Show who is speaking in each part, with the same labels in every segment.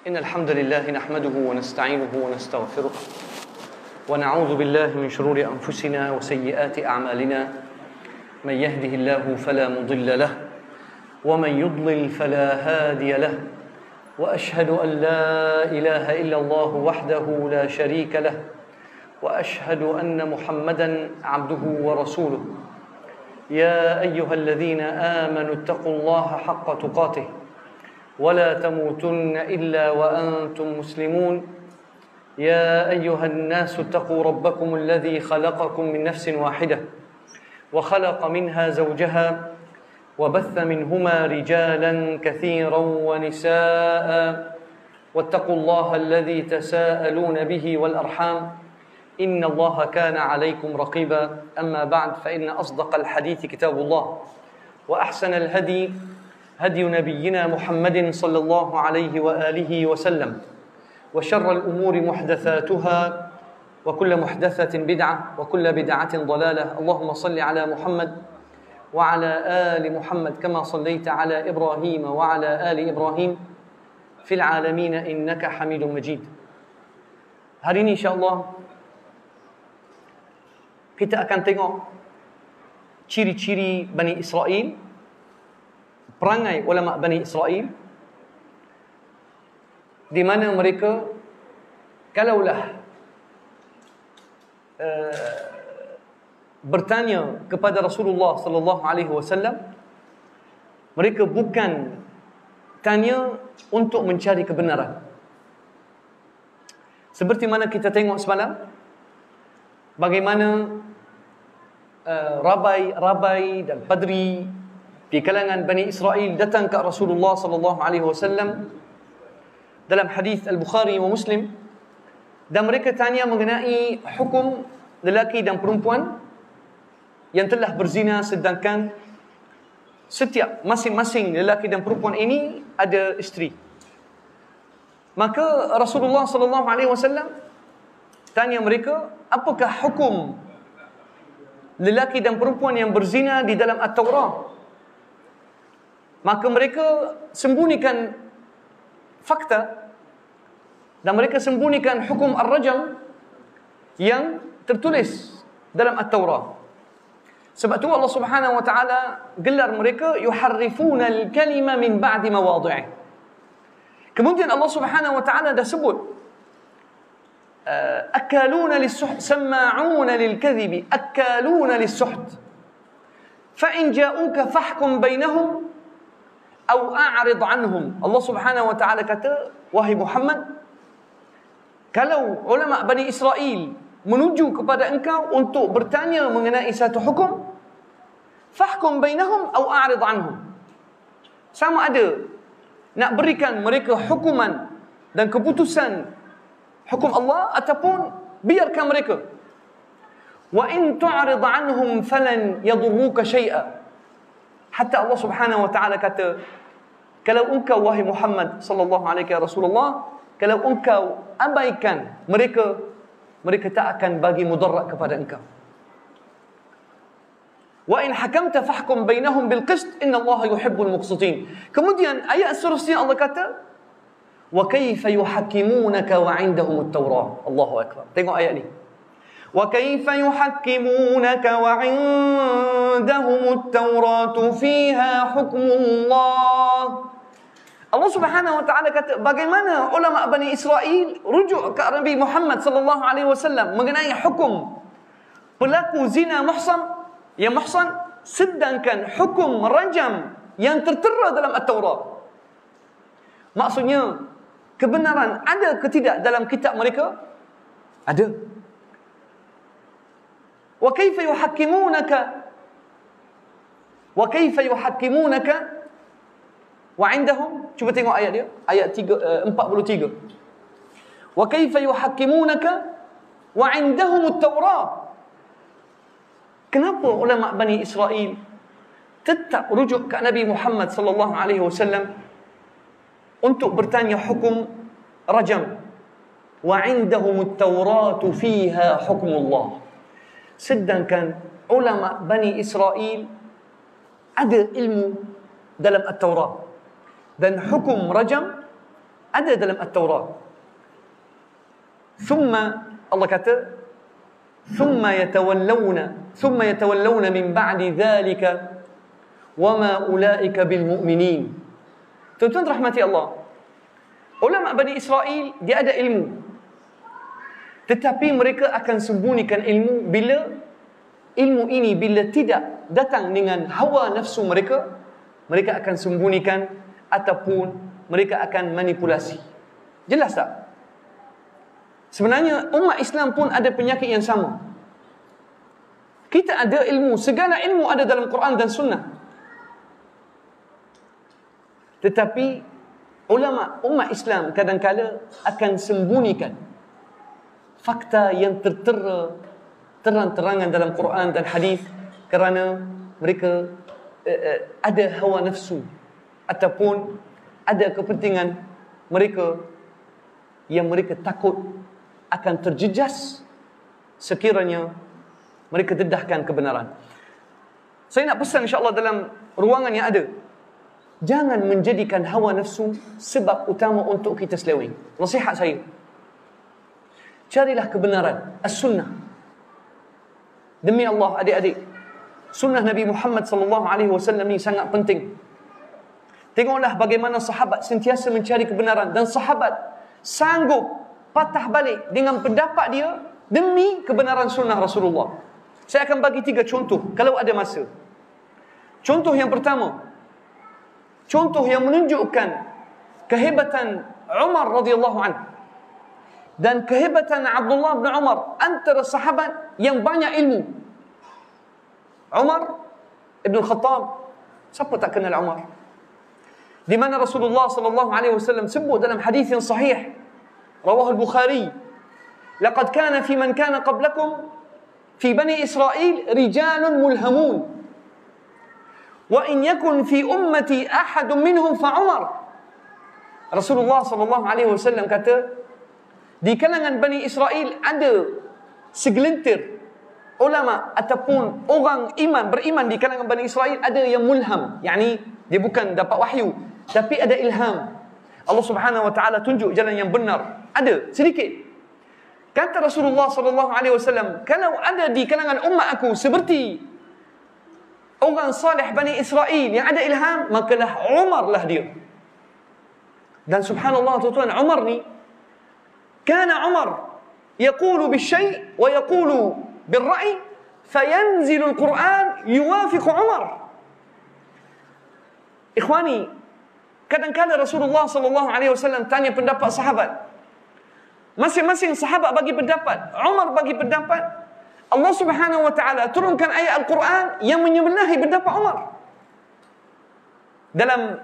Speaker 1: إن الحمد لله نحمده ونستعينه ونستغفره ونعوذ بالله من شرور أنفسنا وسيئات أعمالنا من يهده الله فلا مضل له ومن يضلل فلا هادي له وأشهد أن لا إله إلا الله وحده لا شريك له وأشهد أن محمدا عبده ورسوله يا أيها الذين آمنوا اتقوا الله حق تقاته ولا تموتن إلا وأنتم مسلمون يا أيها الناس اتقوا ربكم الذي خلقكم من نفس واحدة وخلق منها زوجها وبث منهما رجالا كثيرا ونساء واتقوا الله الذي تساءلون به والأرحام إن الله كان عليكم رقيبا أما بعد فإن أصدق الحديث كتاب الله وأحسن الهدي هدي نبينا محمد صلى الله عليه وآله وسلم وشر الأمور محدثاتها وكل محدثة بدعة وكل بدعة ضلالة اللهم صل على محمد وعلى آل محمد كما صليت على إبراهيم وعلى آل إبراهيم في العالمين إنك حميد مجيد. Hari ini insya-Allah kita akan tengok ciri-ciri Bani Israel, perangai ulama Bani Israel, di mana mereka kalaulah bertanya kepada Rasulullah sallallahu alaihi wasallam, mereka bukan tanya untuk mencari kebenaran. Seperti mana kita tengok semalam, bagaimana rabai-rabai dan padri di kalangan Bani Israel datang ke Rasulullah sallallahu alaihi wasallam dalam hadis Al-Bukhari wa Muslim, dan mereka tanya mengenai hukum lelaki dan perempuan yang telah berzina, sedangkan setiap masing-masing lelaki dan perempuan ini ada isteri. Maka Rasulullah sallallahu alaihi wasallam tanya mereka, apakah hukum lelaki dan perempuan yang berzina di dalam At-Taurat? Maka mereka sembunyikan fakta dan mereka sembunyikan hukum ar-rajam yang tertulis dalam At-Taurat. Sebab tu Allah Subhanahu wa taala gelar mereka yuharrifuna al-kalima min ba'di mawadhi'i. Kemudian Allah Subhanahu wa taala dah sebut akaluna lis-suht sama'una lil-kadhibi akaluna lis-suht fa in ja'uka fahkum bainahum aw a'rid anhum. Allah Subhanahu wa taala kata, wahai Muhammad, kalau ulama Bani Israel menuju kepada engkau untuk bertanya mengenai satu hukum, fahkum bainahum aw a'rid anhum. Sama ada nak berikan mereka hukuman dan keputusan hukum Allah ataupun biarkan mereka. Wa in tu'rid anhum falan yadurruka syai'a. Hatta Allah Subhanahu wa taala kata, kalau engkau wahai Muhammad sallallahu alaihi Rasulullah, kalau engkau abaikan mereka, mereka tak akan bagi mudarat kepada engkau. Wa in hakamta fahkum bainahum bil qist innallaha yuhibbul muqsitin. Kemudian ayat seterusnya Allah kata, wa kaifa yuhakkimunaka wa 'indahum at-Taurah. Allahu akbar. Tengok ayat ni. Wa kaifa yuhakkimunaka wa 'indahum at-Taurah fiha hukmullah. Allah Subhanahu wa taala kata, bagaimana ulama Bani Israel rujuk ke Nabi Muhammad sallallahu alaihi wasallam mengenai hukum pelaku zina yang muhsan, sedangkan hukum rajam yang tertera dalam At-Taurat. Maksudnya, kebenaran ada ke tidak dalam kitab mereka? Ada. Wa kaifa yuhakkimunaka wa 'indahum, cuba tengok ayat dia, ayat 43. Wa kaifa yuhakkimunaka wa 'indahum at-Taurah. Kenapa ulama Bani Israel tetap rujuk ke Nabi Muhammad sallallahu alaihi wasallam untuk bertanya hukum rajam? Wa 'indahum at-Taurah fiha hukmullah. Sedangkan ulama Bani Israel ada ilmu dalam At-Taurat, dan hukum rajam Ada dalam At-Taurat. Thumma, Allah kata, thumma yatawallawna min ba'di dhalika wama ulaika bil mu'minin. Tuan-tuan rahmati Allah, ulama Bani Israel dia ada ilmu, tetapi mereka akan sembunyikan ilmu bila tidak datang dengan hawa nafsu mereka, mereka akan sembunyikan ataupun mereka akan manipulasi. Jelas tak? Sebenarnya umat Islam pun ada penyakit yang sama. Kita ada ilmu, segala ilmu ada dalam Quran dan Sunnah. Tetapi ulama umat Islam kadang-kala akan sembunyikan fakta yang tertera terang-terangan dalam Quran dan hadis kerana mereka ada hawa nafsu ataupun ada kepentingan mereka yang mereka takut akan terjejas sekiranya mereka dedahkan kebenaran. Saya nak pesan insya-Allah dalam ruangan yang ada, jangan menjadikan hawa nafsu sebab utama untuk kita seleweng. Nasihat saya, carilah kebenaran, as-sunnah. Demi Allah adik-adik, sunnah Nabi Muhammad sallallahu alaihi wasallam ni sangat penting. Tengoklah bagaimana sahabat sentiasa mencari kebenaran dan sahabat sanggup patah balik dengan pendapat dia demi kebenaran sunnah Rasulullah. Saya akan bagi 3 contoh kalau ada masa. Contoh yang pertama, contoh yang menunjukkan kehebatan Umar radhiyallahu anhu dan kehebatan Abdullah bin Umar, antara sahabat yang banyak ilmu. Umar Ibn Khattab, siapa tak kenal Umar? Di mana Rasulullah sallallahu alaihi wasallam sebut dalam hadis yang sahih, rawah al-Bukhari, laqad kana fi man kana qablakum fi bani Israil rijalun mulhamun wa in yakun fi ummati ahadun minhum fa Umar. Rasulullah sallallahu alaihi wasallam kata, di kalangan Bani Israel ada segelintir ulama ataupun orang beriman di kalangan Bani Israel, ada yang mulham, yakni dia bukan dapat wahyu tapi ada ilham. Allah Subhanahu wa taala tunjuk jalan yang benar. Ada sedikit. Kata Rasulullah sallallahu alaihi wasallam, kalau ada di kalangan umat aku seperti orang salih Bani Israel yang ada ilham, makalah Umar lah dia. Dan subhanallah tuan-tuan, Umar ni kana Umar yaqulu bisyai' wa yaqulu birra'i fayanzilu al-Quran yuwafiqu Umar. Ikhwani, kadang-kadang Rasulullah sallallahu alaihi wasallam tanya pendapat sahabat. Masing-masing sahabat bagi pendapat, Umar bagi pendapat. Allah Subhanahu wa taala turunkan ayat Al-Quran yang menyebelahi pendapat Umar. Dalam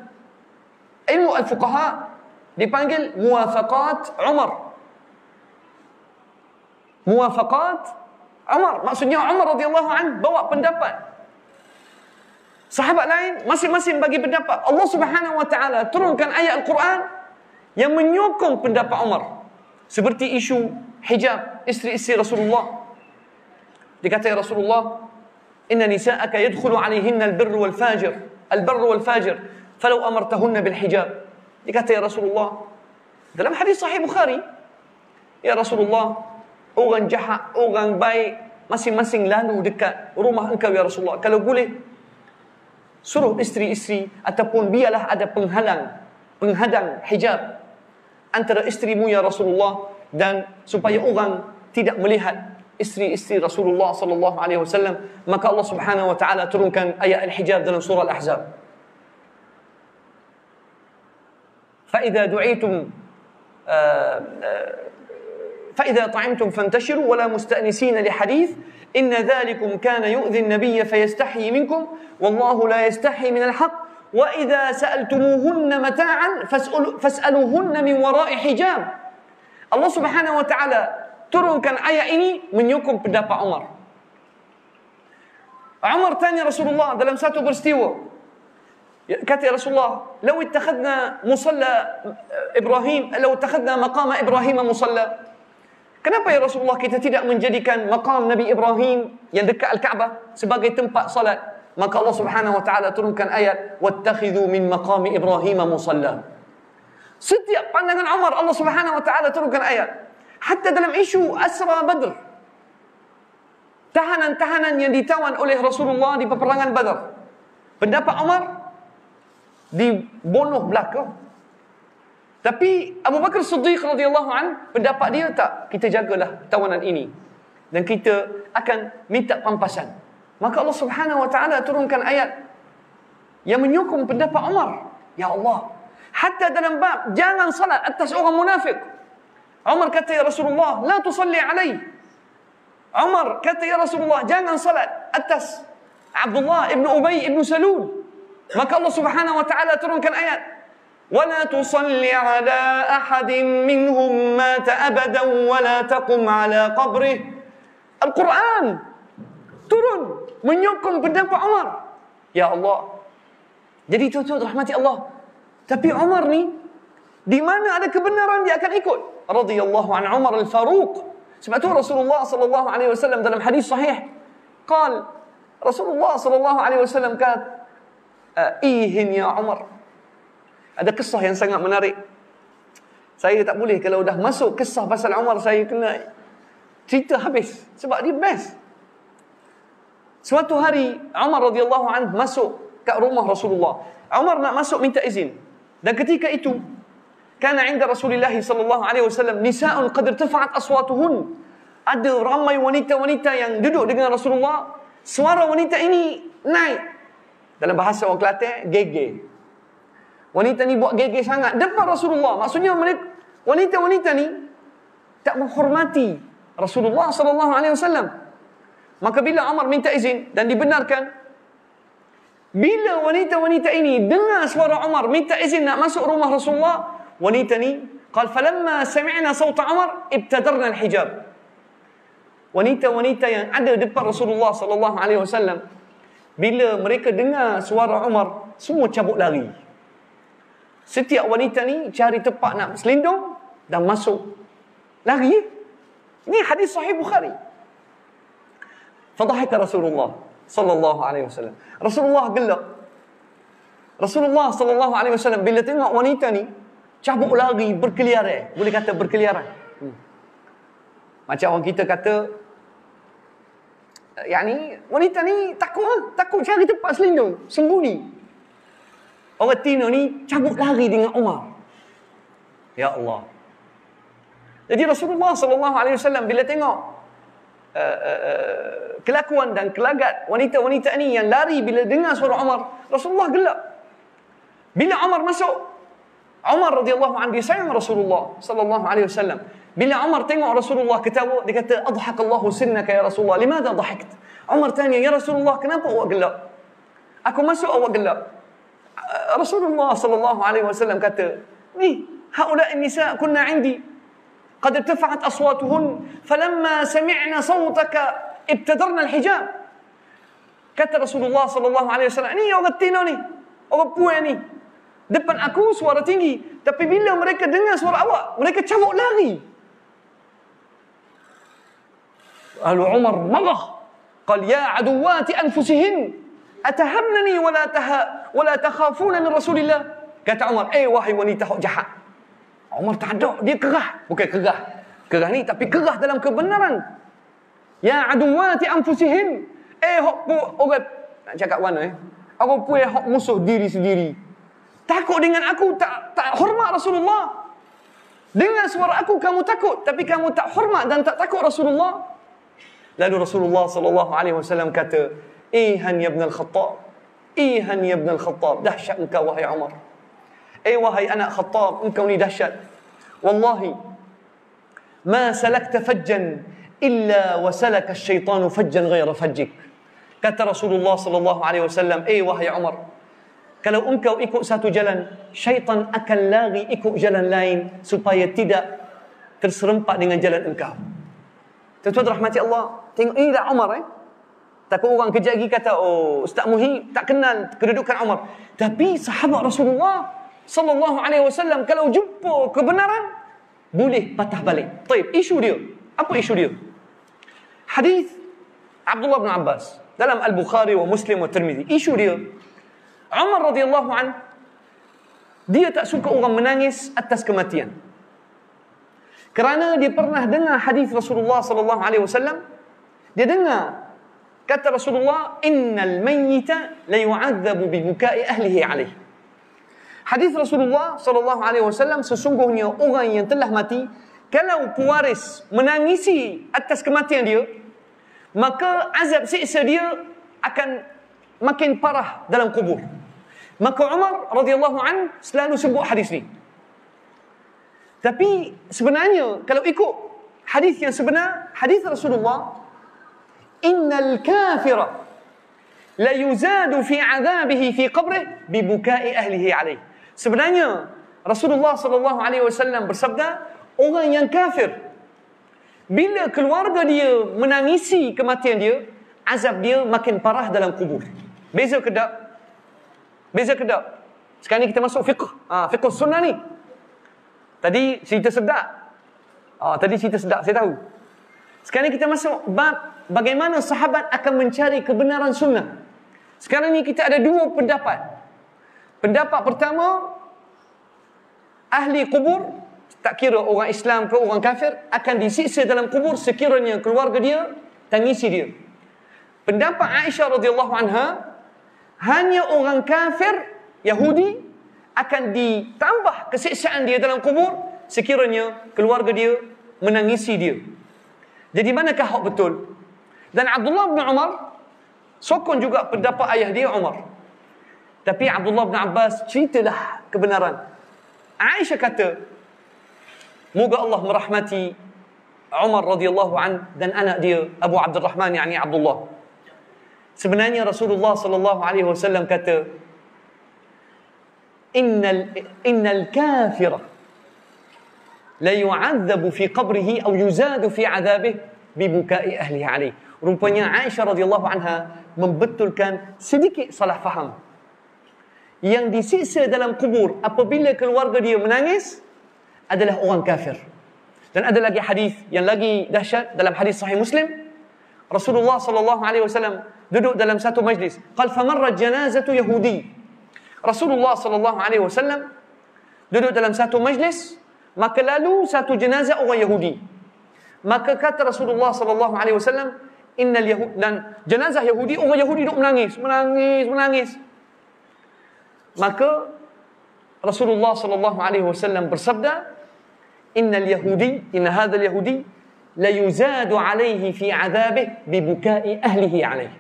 Speaker 1: ilmu al-fuqaha dipanggil muwafaqat Umar. Muwafaqat Umar, maksudnya Umar radhiyallahu anhu bawa pendapat. Sahabat lain masing-masing bagi pendapat. Allah Subhanahu wa taala turunkan ayat Al-Quran yang menyokong pendapat Umar. Seperti isu hijab isteri-isteri Rasulullah. Dikata ya Rasulullah, inna nisa'aka yadkhulu alaihinna al-birr wal fajir falau amartahunna bil hijab. Dikata ya Rasulullah dalam hadis sahih Bukhari, ya Rasulullah, orang jahat, orang baik masing-masing lalu dekat rumah engkau ya Rasulullah. Kalau boleh, suruh isteri-isteri ataupun biarlah ada penghadang hijab antara isterimu ya Rasulullah, dan supaya orang tidak melihat isteri-isteri Rasulullah sallallahu alaihi wasallam. Maka Allah Subhanahu wa taala turunkan ayat al-hijab dalam surah Al-Ahzab. فإذا دعيتم فإذا طعمتم فانتشروا ولا مستأنسين لحديث إن ذلكم كان يؤذي النبي فيستحيي منكم والله لا يستحيي من الحق وإذا سألتموهن متاعا فاسألوهن من وراء حجاب. Allah Subhanahu wa taala turunkan ayat ini menyokong pendapat Umar. Umar tanya Rasulullah dalam satu peristiwa, kata ya Rasulullah, "Lau ittakhadna musalla Ibrahim, lau ittakhadna maqama Ibrahim musalla." Kenapa ya Rasulullah kita tidak menjadikan maqam Nabi Ibrahim yang dekat Al-Kaabah sebagai tempat salat? Maka Allah Subhanahu wa taala turunkan ayat, "Wattakhidhu min maqami Ibrahim musalla." Setiap pandangan Umar, Allah Subhanahu wa taala turunkan ayat. Hatta dalam isu Asra Badr, tahanan-tahanan yang ditawan oleh Rasulullah di peperangan Badar, pendapat Umar dibunuh belaka. Tapi Abu Bakar Siddiq radhiyallahu an, pendapat dia tak, kita jagalah tawanan ini dan kita akan minta pampasan. Maka Allah Subhanahu wa taala turunkan ayat yang menyokong pendapat Umar. Ya Allah, hatta dalam bab jangan salat atas orang munafik, Umar kata, ya Rasulullah, la tusalli alaihi. Umar kata, ya Rasulullah, jangan salat atas Abdullah ibn Ubay ibn Salul. Maka Allah Subhanahu wa taala turunkan ayat, وَلَا تُصَلِّ عَلَىٰ أَحَدٍ مِّنْهُمْ مَاتَ أَبَدًا وَلَا تَقُمْ عَلَىٰ قَبْرِهِ. Al-Quran turun menyokong pendapat Umar. Ya Allah. Jadi tuan-tuan rahmati Allah. Tapi Umar ni, di mana ada kebenaran dia akan ikut. Radhiyallahu an Umar al-Faruq. Sebab tu Rasulullah sallallahu alaihi wasallam dalam hadis sahih, qal Rasulullah sallallahu alaihi wasallam kata, "Ihin ya Umar." Ada kisah yang sangat menarik. Saya tak boleh kalau dah masuk kisah pasal Umar, saya kena cerita habis sebab dia best. Suatu hari Umar radhiyallahu anhu masuk ke rumah Rasulullah. Umar nak masuk minta izin. Dan ketika itu kana 'inda Rasulullah sallallahu alaihi wasallam nisa'un qad irtafa'at aswatuhun. Ada ramai wanita-wanita yang duduk dengan Rasulullah. Suara wanita ini naik. Dalam bahasa orang Kelantan, gege. Wanita ni buat gege sangat depan Rasulullah. Maksudnya mereka, wanita-wanita ni tak menghormati Rasulullah sallallahu alaihi wasallam. Maka bila Umar minta izin dan dibenarkan, bila wanita-wanita ini dengar suara Umar minta izin nak masuk rumah Rasulullah, wanita ni qal falamma sami'na sawta Umar ibtadarna al-hijab. Wanita-wanita yang ada depan Rasulullah sallallahu alaihi wasallam, bila mereka dengar suara Umar, semua cabut lari. Setiap wanita ni cari tempat nak selindung dan masuk. Lari. Ini hadis sahih Bukhari. Fadhahaka Rasulullah sallallahu alaihi wasallam. Rasulullah gelak. Rasulullah sallallahu alaihi wasallam bila tengok wanita ni cabut lari, berkeliaran. Boleh kata berkeliaran. Macam orang kita kata, yakni wanita ni takut cari tempat selindung, sembunyi. Orang Tino ni cabut lari dengan Umar. Ya Allah. Jadi Rasulullah sallallahu alaihi wasallam bila tengok kelakuan dan kelagat wanita-wanita ni yang lari bila dengar suara Umar, Rasulullah gelak. Bila Umar masuk, Umar radhiyallahu anhu sayang Rasulullah sallallahu alaihi wasallam. Bila Umar tengok Rasulullah ketawa, dia kata, "Adhakallahu sinnaka ya Rasulullah, limadha dhahakt?" Umar tanya, "Ya Rasulullah, kenapa awak gelak? Aku masuk awak gelak." Rasulullah sallallahu alaihi wasallam kata, "Ni, haula an-nisa kunna 'indi qad irtafa'at aswatuhun falamma sami'na sawtaka ibtadarna al-hijab." Kata Rasulullah sallallahu alaihi wasallam, "Ni orang Tino ni, orang puan ni. Depan aku suara tinggi, tapi bila mereka dengar suara awak, mereka cabut lari." Lalu Umar marah. Qal ya aduwati anfusihin atahamnani wala takhafuna min Rasulillah. Kata Umar, wahai wanita hok jahat. Umar tak ada, dia kerah. Bukan kerah. Kerah ni tapi kerah dalam kebenaran. Ya aduwati anfusihin. Hok orang nak cakap mana Orang puai hok musuh diri sendiri. Takut dengan aku, tak hormat Rasulullah. Dengan suara aku kamu takut, tapi kamu tak hormat dan tak takut Rasulullah. Lalu Rasulullah sallallahu alaihi wasallam kata, "Ihan ya ibn al-Khattab. Ihan ya ibn al-Khattab. Dahsyat engkau wahai Umar. Wahai anak Khattab, engkau ni dahsyat. Wallahi ma salakta fajjan illa wa salaka asy-syaitanu fajjan ghayra fajjik." Kata Rasulullah sallallahu alaihi wasallam, wahai Umar, kalau engkau ikut satu jalan, syaitan akan lari ikut jalan lain supaya tidak terserempak dengan jalan engkau. Tuan-tuan rahmati Allah, tengok ini dah Umar. Takut orang kejap lagi kata, Ustaz Muhi tak kenal kedudukan Umar. Tapi sahabat Rasulullah sallallahu alaihi wasallam kalau jumpa kebenaran boleh patah balik. Baik, isu dia. Apa isu dia? Hadis Abdullah bin Abbas dalam Al-Bukhari wa Muslim wa Tirmizi. Isu dia, Umar radhiyallahu an dia tak suka orang menangis atas kematian. Kerana dia pernah dengar hadis Rasulullah sallallahu alaihi wasallam. Dia dengar kata Rasulullah, innal mayyita la yu'adzabu bi bukai ahlihi alaihi. Hadis Rasulullah sallallahu alaihi wasallam, sesungguhnya orang yang telah mati, kalau pewaris menangisi atas kematian dia, maka azab siksa dia akan makin parah dalam kubur. Maka Umar radhiyallahu an selalu sebut hadis ni. Tapi sebenarnya kalau ikut hadis yang sebenar, hadis Rasulullah, innal kafira la yuzadu fi azabihi fi qabrih bi bukai ahlihi alaihi. Sebenarnya Rasulullah sallallahu alaihi wasallam bersabda, orang yang kafir bila keluarga dia menangisi kematian dia, azab dia makin parah dalam kubur. Beza ke tak? Beza ke tak? Sekarang ni kita masuk fiqh. Fiqh sunnah ni. Tadi cerita sedap. Tadi cerita sedap, saya tahu. Sekarang ni kita masuk bab bagaimana sahabat akan mencari kebenaran sunnah. Sekarang ni kita ada dua pendapat. Pendapat pertama, ahli kubur, tak kira orang Islam ke orang kafir, akan disiksa dalam kubur sekiranya keluarga dia tangisi dia. Pendapat Aisyah radhiyallahu anha, hanya orang kafir Yahudi akan ditambah kesiksaan dia dalam kubur sekiranya keluarga dia menangisi dia. Jadi manakah hak betul? Dan Abdullah bin Umar sokong juga pendapat ayah dia Umar. Tapi Abdullah bin Abbas ceritalah kebenaran. Aisyah kata, moga Allah merahmati Umar radhiyallahu an dan anak dia Abu Abdurrahman, yakni Abdullah. Sebenarnya Rasulullah sallallahu alaihi wasallam kata, innal kafira la yu'adzabu fi qabrihi aw yuzadu fi 'adzabihi bi bukai ahlihi alaihi. Rupanya Aisyah radhiyallahu anha membetulkan sedikit salah faham. Yang disiksa dalam kubur apabila keluarga dia menangis adalah orang kafir. Dan ada lagi hadis yang lagi dahsyat dalam hadis sahih Muslim. Rasulullah sallallahu alaihi wasallam duduk dalam satu majlis. Qal famarrat janazatu yahudi. Rasulullah sallallahu alaihi wasallam duduk dalam satu majlis, maka lalu satu jenazah orang Yahudi. Maka kata Rasulullah sallallahu alaihi wasallam, innal yahud, dan jenazah Yahudi, orang Yahudi duduk menangis. Maka Rasulullah sallallahu alaihi wasallam bersabda, inna hadzal yahudi la yuzadu alaihi fi 'adzabihi bi bukai ahlihi alaihi.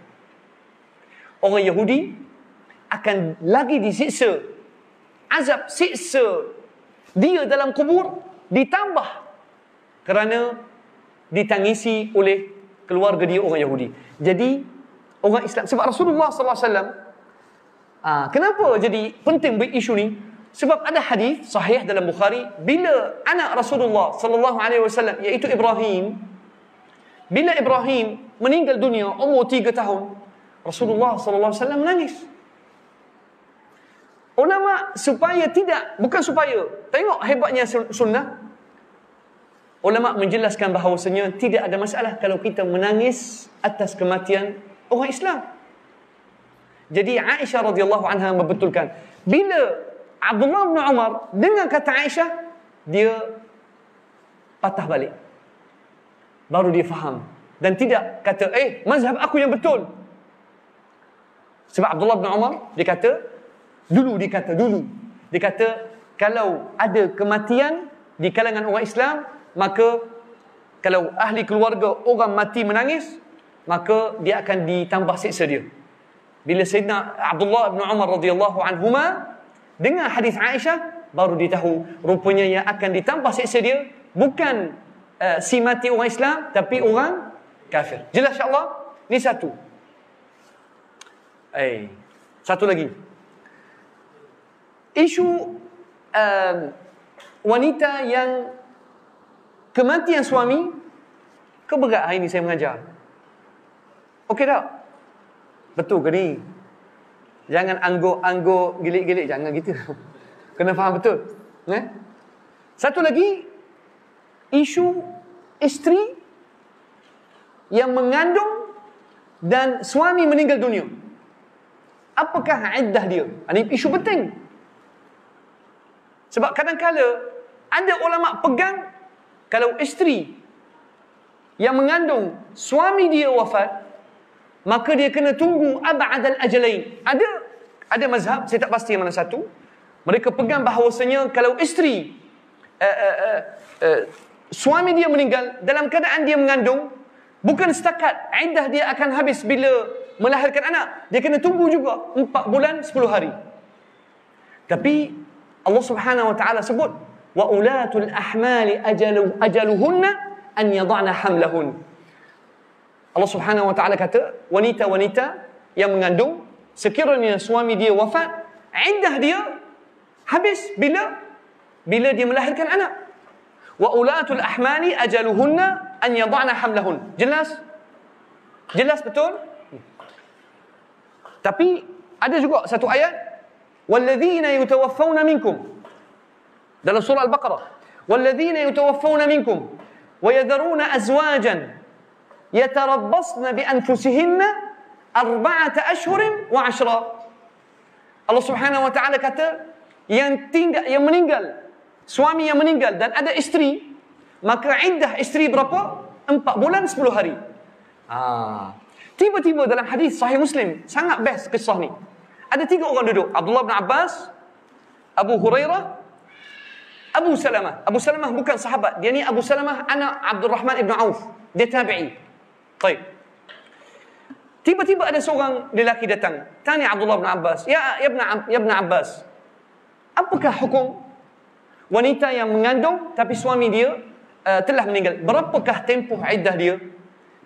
Speaker 1: Orang Yahudi akan lagi disiksa, azab siksa dia dalam kubur ditambah kerana ditangisi oleh keluarga dia orang Yahudi. Jadi orang Islam, sebab Rasulullah sallallahu alaihi wasallam, kenapa jadi penting isu ni? Sebab ada hadis sahih dalam Bukhari, bila anak Rasulullah sallallahu alaihi wasallam iaitu Ibrahim, bila Ibrahim meninggal dunia umur 3 tahun, Rasulullah sallallahu alaihi wasallam menangis. Ulama bukan supaya tengok hebatnya sunnah. Ulama menjelaskan bahawasanya tidak ada masalah kalau kita menangis atas kematian orang Islam. Jadi Aisyah radhiyallahu anha membetulkan, bila Abdullah bin Umar dengar kata Aisyah, dia patah balik. Baru dia faham. Dan tidak kata, mazhab aku yang betul. Sebab Abdullah bin Umar, dia kata, kalau ada kematian di kalangan orang Islam, maka kalau ahli keluarga orang mati menangis, maka dia akan ditambah siksa dia. Bila Sayyidina Abdullah bin Umar radhiyallahu anhuma dengar hadis Aisyah, baru dia tahu rupanya yang akan ditambah siksa dia bukan si mati orang Islam, tapi orang kafir. Jelas insya-Allah? Ni satu. Satu lagi. Isu wanita yang kematian suami, keberat hari ni saya mengajar. Okey tak? Betul ke ni? Jangan angguk gilik-gilik, jangan gitu. Kena faham betul. Satu lagi, isu isteri yang mengandung dan suami meninggal dunia. Apakah iddah dia? Ini isu penting. Sebab kadang-kala ada ulama pegang kalau isteri yang mengandung suami dia wafat, maka dia kena tunggu ab'adal ajalain. Ada mazhab, saya tak pasti mana satu, mereka pegang bahawasanya kalau isteri suami dia meninggal dalam keadaan dia mengandung, bukan setakat iddah dia akan habis bila melahirkan anak, dia kena tunggu juga 4 bulan 10 hari. Tapi Allah Subhanahu wa taala sebut wa ulatul ahmali ajaluhunna an yad'na hamlahun. Allah Subhanahu wa taala kata wanita-wanita yang mengandung sekiranya suami dia wafat, iddah dia habis bila dia melahirkan anak. Wa ulatul ahmali ajaluhunna an yad'na hamlahun. Jelas? Jelas betul? Tapi ada juga satu ayat walladzina yutawaffawna minkum dalam surah Al-Baqarah, walladzina yutawaffawna minkum wa yadharuna azwajan yatarabbasna bi anfusihinna 4 ashhurin wa 10. Allah Subhanahu wa taala kata yang meninggal, suami yang meninggal dan ada isteri, maka iddah isteri berapa? 4 bulan 10 hari. Tiba-tiba dalam hadis Sahih Muslim, sangat best kisah ni. Ada 3 orang duduk, Abdullah bin Abbas, Abu Hurairah, Abu Salamah. Abu Salamah bukan sahabat, dia ni Abu Salamah anak Abdul Rahman ibn Auf, dia tabi'i. Baik. Tiba-tiba ada seorang lelaki datang, tanya Abdullah bin Abbas, ya ibn Abbas, apakah hukum wanita yang mengandung tapi suami dia telah meninggal? Berapakah tempoh iddah dia?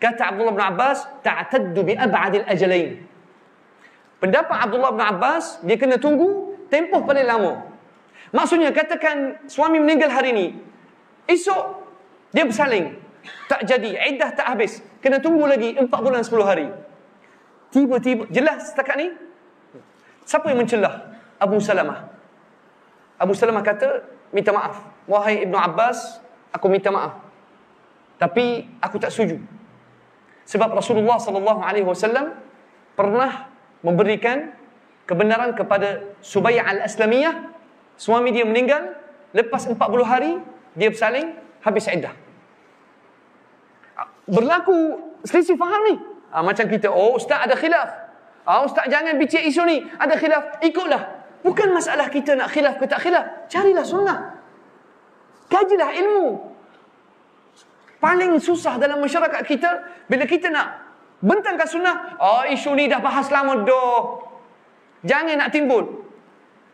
Speaker 1: Kata Abdullah bin Abbas, ta'taddu bi ab'adil ajalain. Pendapat Abdullah bin Abbas, dia kena tunggu tempoh paling lama. Maksudnya, katakan suami meninggal hari ni, esok dia bersalin, tak jadi, iddah tak habis, kena tunggu lagi 4 bulan 10 hari. Tiba-tiba, jelas setakat ni? Siapa yang mencelah? Abu Salamah. Abu Salamah kata, minta maaf, wahai Ibnu Abbas, aku minta maaf, tapi aku tak setuju. Sebab Rasulullah SAW pernah memberikan kebenaran kepada Subayyah al-Aslamiyah, suami dia meninggal, lepas 40 hari dia bersalin, habis iddah. Berlaku selisih faham ni. Macam kita, ustaz ada khilaf, ustaz jangan bincang isu ni, ada khilaf, ikutlah. Bukan masalah kita nak khilaf ke tak khilaf, carilah sunnah, kajilah ilmu. Paling susah dalam masyarakat kita bila kita nak bentangkan sunnah, isu ni dah bahas lama dah, jangan nak timbul.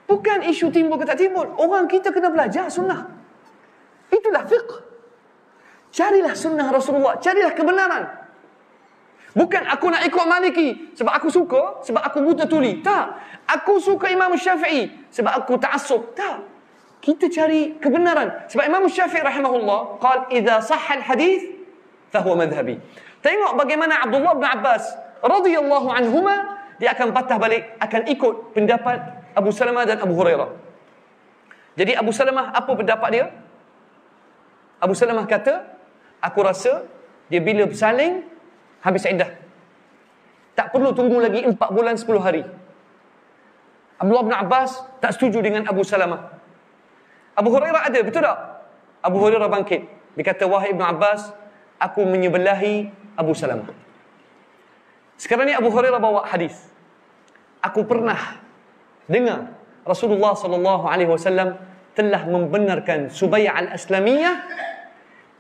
Speaker 1: Bukan isu timbul ke tak timbul, orang kita kena belajar sunnah. Itulah fiqh. Carilah sunnah Rasulullah, carilah kebenaran. Bukan aku nak ikut Maliki sebab aku suka, sebab aku buta tuli. Tak. Aku suka Imam Syafi'i sebab aku ta'assub. Tak. Kita cari kebenaran. Sebab Imam Syafi'i rahimahullah qala idza sahha al-hadith fa huwa madhhabi. Tengok bagaimana Abdullah bin Abbas radhiyallahu anhuma, dia akan patah balik, akan ikut pendapat Abu Salamah dan Abu Hurairah. Jadi Abu Salamah, apa pendapat dia? Abu Salamah kata, aku rasa dia bila bersalin habis iddah, tak perlu tunggu lagi 4 bulan 10 hari. Abdullah bin Abbas tak setuju dengan Abu Salamah. Abu Hurairah ada, betul tak? Abu Hurairah bangkit. Dia kata, wahai Ibn Abbas, aku menyebelahi Abu Salamah. Sekarang ni Abu Hurairah bawa hadis. Aku pernah dengar Rasulullah SAW telah membenarkan Subayyah al-Aslamiyah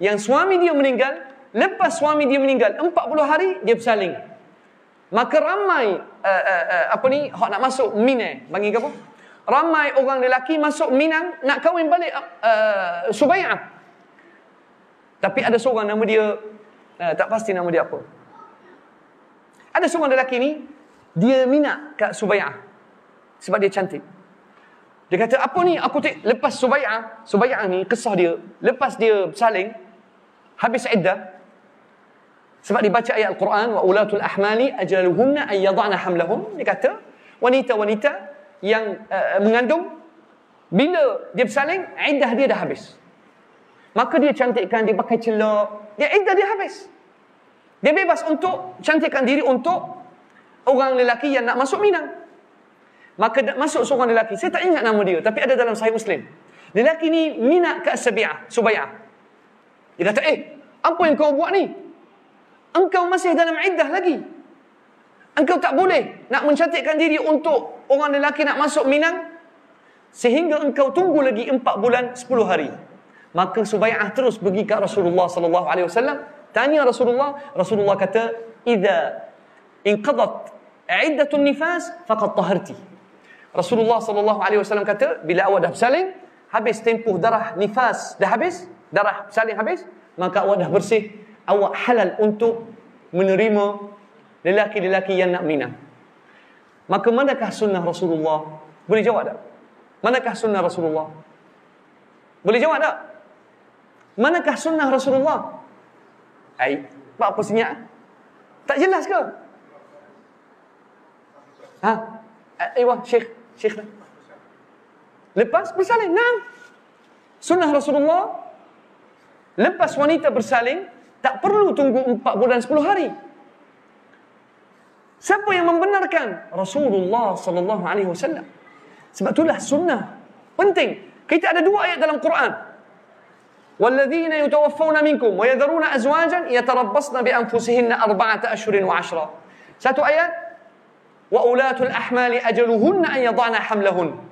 Speaker 1: yang suami dia meninggal, lepas suami dia meninggal 40 hari dia bersalin. Maka ramai hak nak masuk Mina, panggil apa? Ramai orang lelaki masuk Minang nak kahwin balik Subayyah. Tapi ada seorang nama dia tak pasti nama dia apa. Ada seorang lelaki ni dia minat kat Subayyah sebab dia cantik. Dia kata, apa ni aku lepas Subayyah ni kisah dia, lepas dia bersalin habis iddah, sebab dibaca ayat Al-Quran wa ulatul ahmali ajaluhunna ay yad'na hamlahum. Dia kata wanita-wanita yang mengandung, bila dia bersalin, iddah dia dah habis. Maka dia cantikkan, dia pakai celak, dia iddah dia habis. Dia bebas untuk cantikkan diri untuk orang lelaki yang nak masuk Minang. Maka masuk seorang lelaki, saya tak ingat nama dia, tapi ada dalam Sahih Muslim. Lelaki ni minat ke Subai'ah. Dia kata, apa yang kau buat ni? Engkau masih dalam iddah lagi. Engkau tak boleh nak mencantikkan diri untuk orang lelaki nak masuk Minang sehingga engkau tunggu lagi 4 bulan 10 hari. Maka Subai'ah terus pergi ke Rasulullah sallallahu alaihi wasallam, tanya Rasulullah kata, "Idza inqadat iddatun nifas faqad taharti." Rasulullah sallallahu alaihi wasallam kata, bila awak dah bersalin, habis tempoh darah nifas dah habis, darah bersalin habis, maka awak dah bersih, awak halal untuk menerima lelaki-lelaki yang nak minang. Maka manakah sunnah Rasulullah? Boleh jawab tak? Manakah sunnah Rasulullah? Boleh jawab tak? Manakah sunnah Rasulullah? Apa senyap? Tak jelas ke? Syekh. Lepas bersalin, sunnah Rasulullah, lepas wanita bersalin, tak perlu tunggu 4 bulan 10 hari. Siapa yang membenarkan? Rasulullah sallallahu alaihi wasallam. Sebab itulah sunnah penting. Kita ada 2 ayat dalam Quran. Walladzina yatawaffawna minkum wa yadharuna azwajan yatarabbasna bi anfusihinna 4 ashhurin wa 10. Satu ayat, wa ulatul ahmali ajaluhunna an yadhana hamlahun.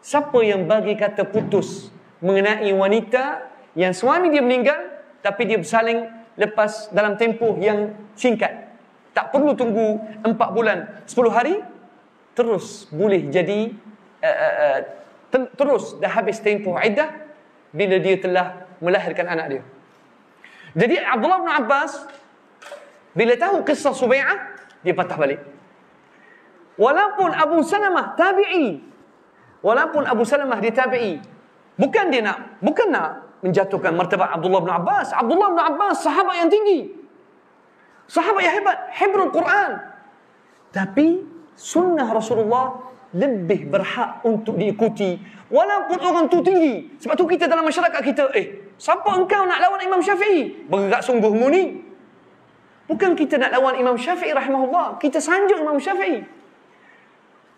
Speaker 1: Siapa yang bagi kata putus mengenai wanita yang suami dia meninggal tapi dia bersalin lepas dalam tempoh yang singkat, tak perlu tunggu 4 bulan 10 hari, terus boleh jadi terus dah habis tempoh iddah bila dia telah melahirkan anak dia. Jadi Abdullah bin Abbas bila tahu kisah Subai'ah, dia patah balik. Walaupun Abu Salamah dia tabi'i, bukan nak menjatuhkan martabat Abdullah bin Abbas. Abdullah bin Abbas sahabat yang tinggi, sahabat yang hebat, hibrul Quran. Tapi sunnah Rasulullah lebih berhak untuk diikuti walaupun orang tu tinggi. Sebab tu kita dalam masyarakat kita, siapa engkau nak lawan Imam Syafi'i? Bergerak sungguhmu ni. Bukan kita nak lawan Imam Syafi'i rahimahullah, kita sanjung Imam Syafi'i.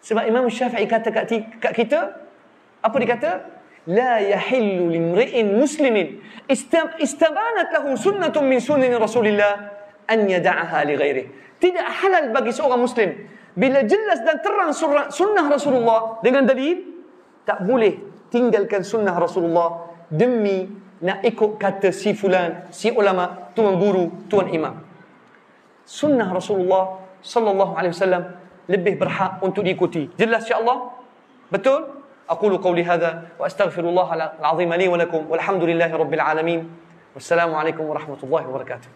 Speaker 1: Sebab Imam Syafi'i kata kat kita, apa dia kata? La yahillu limri'in muslimin istabanat lahu sunnatun min sunnani Rasulillah an yada'aha li ghairihi. Tidak halal bagi seorang muslim bila jelas dan terang sunnah Rasulullah dengan dalil, tak boleh tinggalkan sunnah Rasulullah demi nak ikut kata si fulan, si ulama, tuan guru, tuan imam. Sunnah Rasulullah sallallahu alaihi wasallam lebih berhak untuk diikuti. Jelas insya-Allah? Betul? Aqulu qawli hadha wa astaghfirullah al-azim li wa lakum walhamdulillahi rabbil alamin. Wassalamu alaikum warahmatullahi wabarakatuh.